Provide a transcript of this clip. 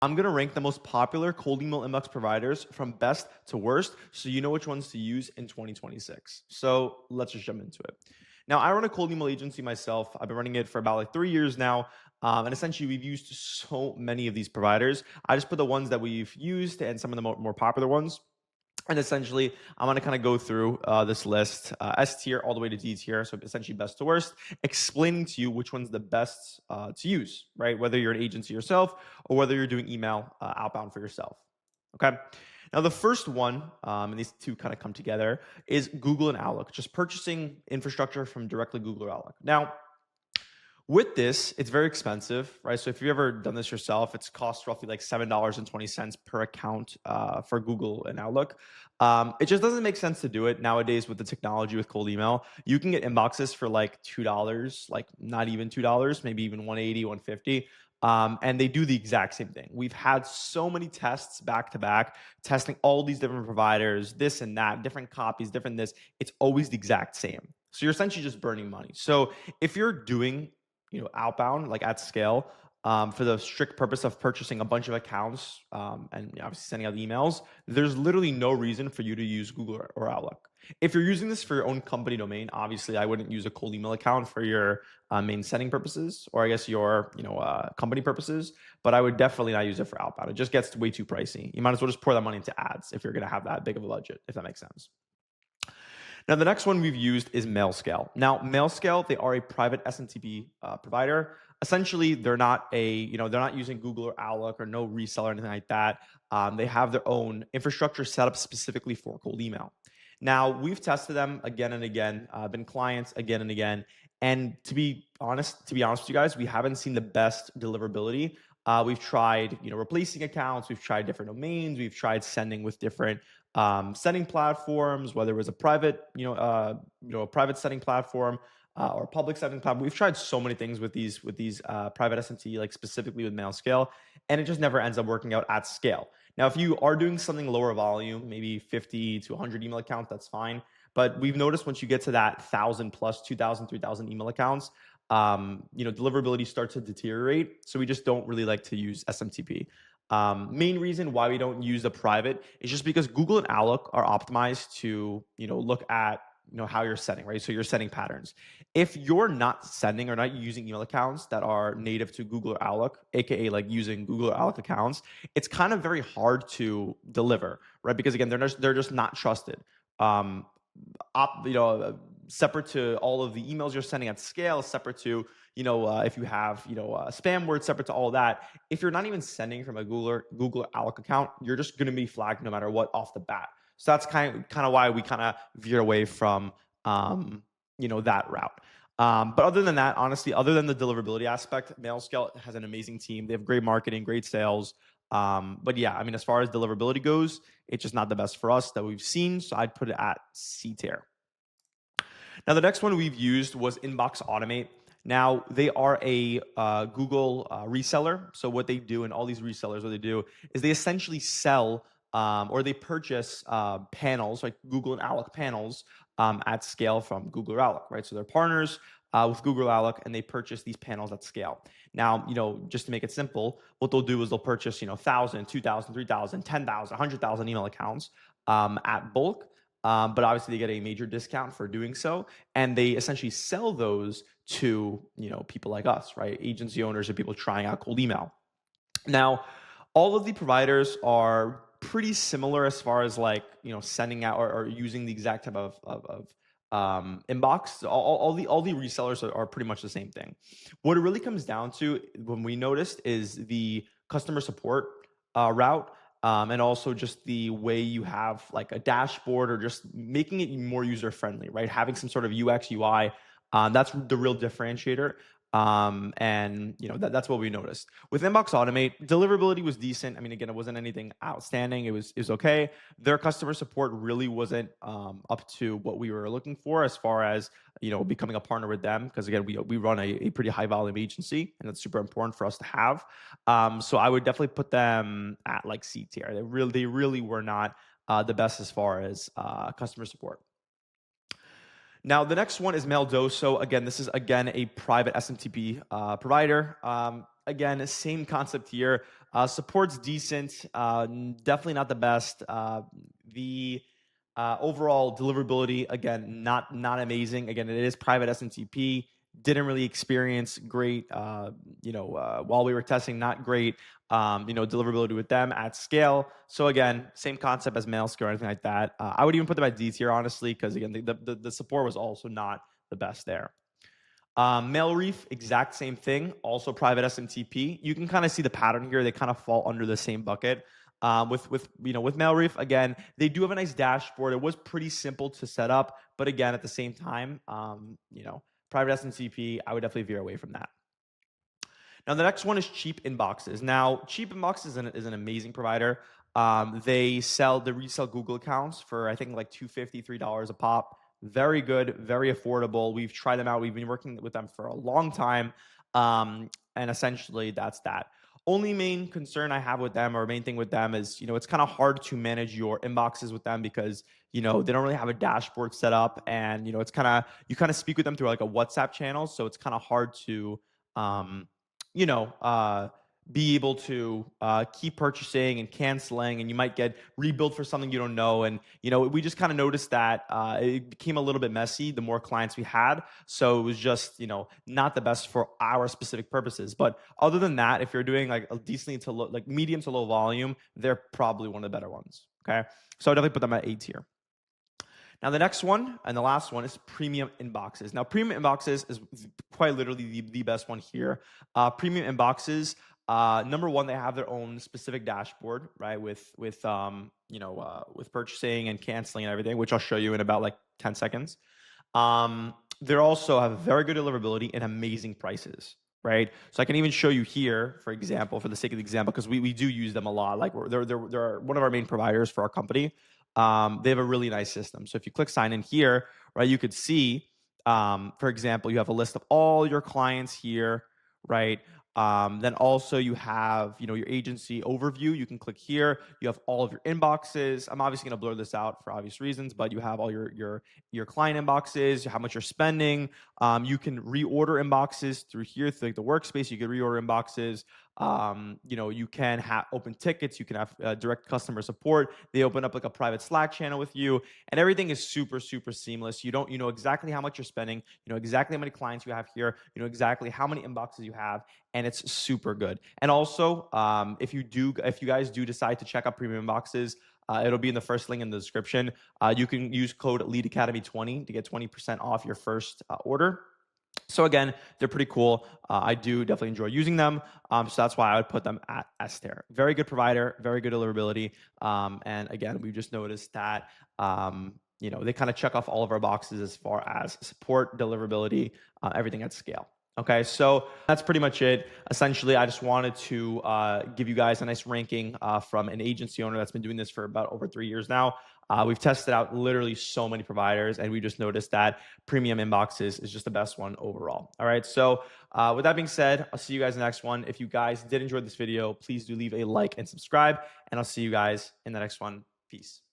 I'm going to rank the most popular cold email inbox providers from best to worst so you know which ones to use in 2026. So let's just jump into it. Now, I run a cold email agency myself. I've been running it for about like 3 years now. And essentially, we've used so many of these providers. I just put the ones that we've used and some of the more popular ones. And essentially, I'm going to kind of go through this list, S tier all the way to D tier. So essentially, best to worst, explaining to you which one's the best to use, right? Whether you're an agency yourself or whether you're doing email outbound for yourself. Okay. Now, the first one, and these two kind of come together, is Google and Outlook, just purchasing infrastructure from directly Google or Outlook. Now, with this, it's very expensive, right? So if you've ever done this yourself, it's cost roughly like $7.20 per account for Google and Outlook. It just doesn't make sense to do it nowadays with the technology with cold email. You can get inboxes for like $2, like not even $2, maybe even 180, 150. And they do the exact same thing. We've had so many tests back to back, testing all these different providers, this and that, different copies, different this. It's always the exact same. So you're essentially just burning money. So if you're doing outbound, like at scale, for the strict purpose of purchasing a bunch of accounts and obviously sending out emails, there's literally no reason for you to use Google or Outlook. If you're using this for your own company domain, obviously I wouldn't use a cold email account for your main sending purposes, or I guess your company purposes. But I would definitely not use it for outbound. It just gets way too pricey. You might as well just pour that money into ads if you're going to have that big of a budget, if that makes sense. Now, the next one we've used is MailScale. Now, MailScale, they are a private SMTP provider. Essentially, they're not they're not using Google or Outlook or no reseller or anything like that. They have their own infrastructure set up specifically for cold email. Now, we've tested them again and again, been clients again and again. And to be honest with you guys, we haven't seen the best deliverability. We've tried, replacing accounts. We've tried different domains. We've tried sending with different sending platforms, whether it was a private, a private sending platform or a public sending platform. We've tried so many things with these private SMT, like specifically with MailScale, and it just never ends up working out at scale. Now, if you are doing something lower volume, maybe 50 to 100 email accounts, that's fine. But we've noticed once you get to that 1,000 plus 2,000, 3,000 email accounts, deliverability starts to deteriorate. So we just don't really like to use SMTP. Main reason why we don't use the private is just because Google and Outlook are optimized to, look at, how you're sending, right? So you're sending patterns. If you're not sending or not using email accounts that are native to Google or Outlook, AKA like using Google or Outlook accounts, it's kind of very hard to deliver, right? Because again, they're just not trusted. Um, Separate to all of the emails you're sending at scale, separate to if you have spam words, separate to all that. If you're not even sending from a Google Outlook account, you're just going to be flagged no matter what off the bat. So that's kind of why we kind of veer away from that route. But other than that, honestly, other than the deliverability aspect, MailScale has an amazing team. They have great marketing, great sales. But yeah, I mean, as far as deliverability goes, it's just not the best for us that we've seen. So I'd put it at C tier. Now, the next one we've used was Inbox Automate. Now, they are a Google reseller. So what they do, and all these resellers, what they do is they essentially sell or they purchase panels, like Google and Outlook panels at scale from Google or Outlook, right? So they're partners with Google Outlook, and they purchase these panels at scale. Now, just to make it simple, what they'll do is they'll purchase, 1,000, 2,000, 3,000, 10,000, 100,000 email accounts at bulk. But obviously they get a major discount for doing so, and they essentially sell those to people like us, right? Agency owners or people trying out cold email. Now, all of the providers are pretty similar as far as like sending out or using the exact type of inbox. All the resellers are pretty much the same thing. What it really comes down to, when we noticed, is the customer support route. And also just the way you have like a dashboard or just making it more user friendly, right? Having some sort of UX, UI, that's the real differentiator. And that's what we noticed with Inbox Automate. Deliverability was decent. I mean, again, it wasn't anything outstanding. It was okay. Their customer support really wasn't up to what we were looking for as far as becoming a partner with them, because again, we run a pretty high volume agency, and that's super important for us to have. So I would definitely put them at like C tier. They really were not the best as far as customer support. Now, the next one is Maildoso. Again, this is a private SMTP provider. Again, same concept here. Support's decent, definitely not the best. The overall deliverability, again, not amazing. Again, it is private SNTP. Didn't really experience great, while we were testing, not great, deliverability with them at scale. So again, same concept as MailScale or anything like that. I would even put them at D tier, honestly, because again, the support was also not the best there. MailReef, exact same thing, also private SMTP. You can kind of see the pattern here. They kind of fall under the same bucket. With MailReef, again, they do have a nice dashboard. It was pretty simple to set up, but again, at the same time, private SMTP, I would definitely veer away from that. Now, the next one is Cheap Inboxes. Now, Cheap Inboxes is an amazing provider. They resell Google accounts for, I think, like $2.50, $3 a pop. Very good, very affordable. We've tried them out. We've been working with them for a long time. And essentially, that's that. Only main concern I have with them, or main thing with them, is it's kind of hard to manage your inboxes with them because they don't really have a dashboard set up, and it's you kind of speak with them through like a WhatsApp channel, so it's kind of hard to um, you know, uh, be able to keep purchasing and canceling, and you might get rebilled for something you don't know. And we just kind of noticed that it became a little bit messy the more clients we had. So it was just not the best for our specific purposes. But other than that, if you're doing like a decently to low, like medium to low volume, they're probably one of the better ones. Okay, so I definitely put them at A tier. Now, the next one and the last one is premium inboxes. Now, premium inboxes is quite literally the best one here. Premium inboxes, number one, they have their own specific dashboard, right? With purchasing and canceling and everything, which I'll show you in about like 10 seconds. They also have very good deliverability and amazing prices, right? So I can even show you here, for example, for the sake of the example, because we do use them a lot. Like they're one of our main providers for our company. They have a really nice system. So if you click sign in here, right, you could see, for example, you have a list of all your clients here, right? Then also you have, your agency overview. You can click here. You have all of your inboxes. I'm obviously going to blur this out for obvious reasons, but you have all your client inboxes, how much you're spending. You can reorder inboxes through here, through like the workspace. You can reorder inboxes. You can have open tickets. You can have direct customer support. They open up like a private Slack channel with you, and everything is super, super seamless. You know exactly how much you're spending. You know exactly how many clients you have here. You know exactly how many inboxes you have, and it's super good. And also, if you guys do decide to check out premium inboxes, it'll be in the first link in the description. You can use code LeadAcademy20 to get 20% off your first order. So again, they're pretty cool. I do definitely enjoy using them. So that's why I would put them at S tier. Very good provider, very good deliverability. And again, we've just noticed that they kind of check off all of our boxes as far as support, deliverability, everything at scale. Okay, so that's pretty much it. Essentially, I just wanted to give you guys a nice ranking from an agency owner that's been doing this for about over 3 years now. We've tested out literally so many providers, and we just noticed that premium inboxes is just the best one overall. All right, so with that being said, I'll see you guys in the next one. If you guys did enjoy this video, please do leave a like and subscribe, and I'll see you guys in the next one. Peace.